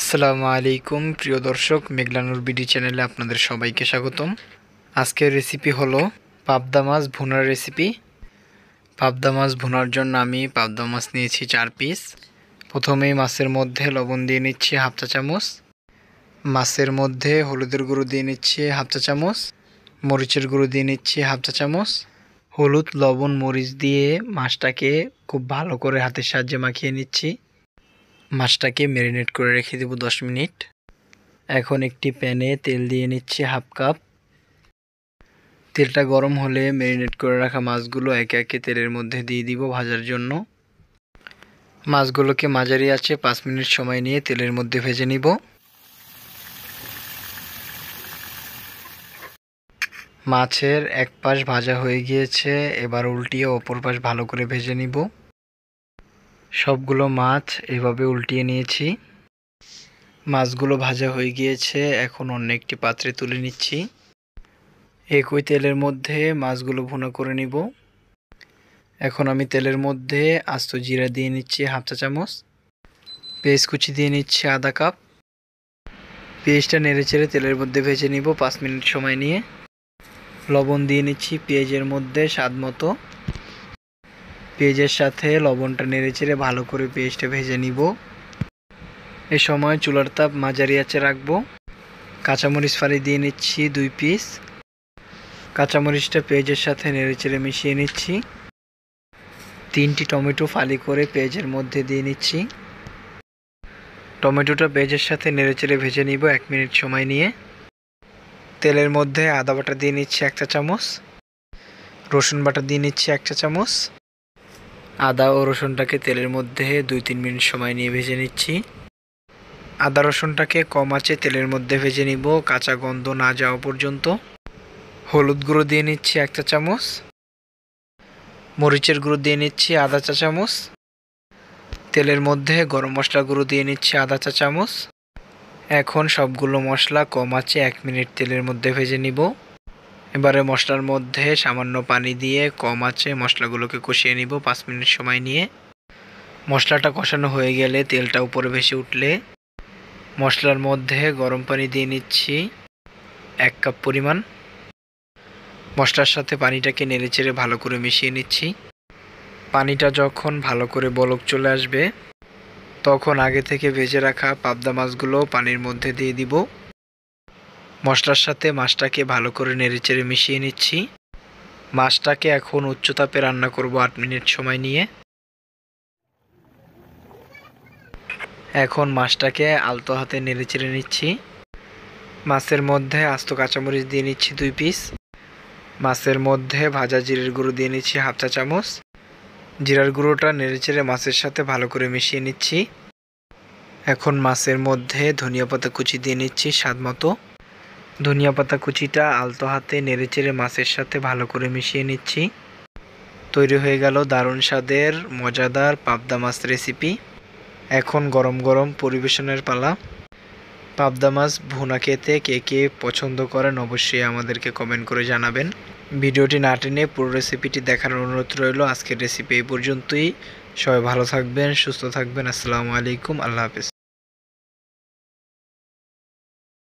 আসসালামু আলাইকুম প্রিয় দর্শক, মেঘলানুর বিডি চ্যানেলে আপনাদের সবাইকে স্বাগতম। আজকের রেসিপি হলো পাবদা মাছ ভুনার রেসিপি। পাবদা মাছ ভুনার জন্য আমি পাবদা মাছ নিয়েছি 4 পিস। প্রথমেই মাছের মধ্যে লবণ দিয়ে নিচ্ছি হাফ চা চামচ, মাছের মধ্যে হলুদের গুঁড়ো দিয়ে নিচ্ছি হাফ চা চামচ, মরিচের গুঁড়ো দিয়ে নিচ্ছি হাফ চা চামচ। হলুদ, লবণ, মরিচ দিয়ে মাছটাকে খুব ভালো করে হাতের সাহায্যে মাখিয়ে নিচ্ছি। মাছটাকে ম্যারিনেট করে রেখে দেব 10 মিনিট। এখন একটি প্যানে তেল দিয়ে নিচ্ছি হাফ কাপ। তেলটা গরম হলে ম্যারিনেট করে রাখা মাছগুলো একে একে তেলের মধ্যে দিয়ে দিব ভাজার জন্য। মাছগুলোকে মাঝারি আঁচে 5 মিনিট সময় নিয়ে তেলের মধ্যে ভেজে নিব। মাছের এক পাশ ভাজা হয়ে গিয়েছে, এবার উল্টিয়ে অপর পাশ ভালো করে ভেজে নিব। সবগুলো মাছ এভাবে উল্টিয়ে নিয়েছি। মাছগুলো ভাজা হয়ে গিয়েছে, এখন অন্য একটি পাত্রে তুলে নিচ্ছি। একই তেলের মধ্যে মাছগুলো ভুনা করে নিব। এখন আমি তেলের মধ্যে আস্ত জিরা দিয়ে নিচ্ছি হাফ চা চামচ, পেঁয়াজ কুচি দিয়ে নিচ্ছি আধা কাপ। পেঁয়াজটা নেড়েচেড়ে তেলের মধ্যে ভেজে নিব 5 মিনিট সময় নিয়ে। লবণ দিয়ে নিচ্ছি পেঁয়াজের মধ্যে স্বাদ মতো। পেঁয়াজের সাথে লবণটা নেড়েচেড়ে ভালো করে পেঁয়াজটা ভেজে নিব। এই সময় চুলার তাপ মাঝারি আঁচে রাখবো। কাঁচামরিচ ফালি দিয়ে নিচ্ছি 2 পিস। কাঁচামরিচটা পেঁয়াজের সাথে নেড়েচেড়ে মিশিয়ে নিচ্ছি। 3টি টমেটো ফালি করে পেঁয়াজের মধ্যে দিয়ে নিচ্ছি। টমেটোটা পেঁয়াজের সাথে নেড়েচেড়ে ভেজে নিব 1 মিনিট সময় নিয়ে। তেলের মধ্যে আদা বাটা দিয়ে নিচ্ছি 1 চা চামচ, রসুন বাটা দিয়ে নিচ্ছি 1 চা চামচ। আদা ও রসুনটাকে তেলের মধ্যে 2-3 মিনিট সময় নিয়ে ভেজে নিচ্ছি। আদা রসুনটাকে কম আঁচে তেলের মধ্যে ভেজে নিব কাঁচা গন্ধ না যাওয়া পর্যন্ত। হলুদ গুঁড়ো দিয়ে নিচ্ছি 1 চা চামচ, মরিচের গুঁড়ো দিয়ে নিচ্ছি আধা চা চামচ। তেলের মধ্যে গরম মশলা গুঁড়ো দিয়ে নিচ্ছি আধা চা চামচ। এখন সবগুলো মশলা কম আঁচে 1 মিনিট তেলের মধ্যে ভেজে নিব। এবারে মশলার মধ্যে সামান্য পানি দিয়ে কম আঁচে মশলাগুলোকে কষিয়ে নিব 5 মিনিট সময় নিয়ে। মশলাটা কষানো হয়ে গেলে তেলটা উপরে ভেসে উঠলে মশলার মধ্যে গরম পানি দিয়ে নিচ্ছি 1 কাপ পরিমাণ। মশলার সাথে পানিটাকে নেড়েচেড়ে ভালো করে মিশিয়ে নিচ্ছি। পানিটা যখন ভালো করে বলক চলে আসবে তখন আগে থেকে ভেজে রাখা পাবদা মাছগুলো পানির মধ্যে দিয়ে দিব। মশলার সাথে মাছটাকে ভালো করে নেড়েচেড়ে মিশিয়ে নিচ্ছি। মাছটাকে এখন উচ্চ তাপে রান্না করব 8 মিনিট সময় নিয়ে। এখন মাছটাকে আলতো হাতে নেড়েচেড়ে নিচ্ছি। মাছের মধ্যে আস্ত কাঁচামরিচ দিয়ে নিচ্ছি 2 পিস। মাছের মধ্যে ভাজা জিরের গুঁড়ো দিয়ে নিচ্ছি হাফ চা চামচ। জিরার গুঁড়োটা নেড়েচেড়ে মাছের সাথে ভালো করে মিশিয়ে নিচ্ছি। এখন মাছের মধ্যে ধনিয়া পাতা কুচি দিয়ে নিচ্ছি স্বাদ মতো। ধনিয়া পাতা কুচিটা আলতো হাতে নেড়েচেড়ে মাছের সাথে ভালো করে মিশিয়ে নিচ্ছি। তৈরি হয়ে গেল দারুণ স্বাদের মজাদার পাবদা মাছ রেসিপি। এখন গরম গরম পরিবেশনের পালা। পাবদা মাছ ভুনা খেতে কে কে পছন্দ করেন অবশ্যই আমাদেরকে কমেন্ট করে জানাবেন। ভিডিওটি না টেনে পুরো রেসিপিটি দেখার অনুরোধ রইল। আজকের রেসিপি এই পর্যন্তই। সবাই ভালো থাকবেন, সুস্থ থাকবেন। আসসালামু আলাইকুম, আল্লাহ হাফেজ।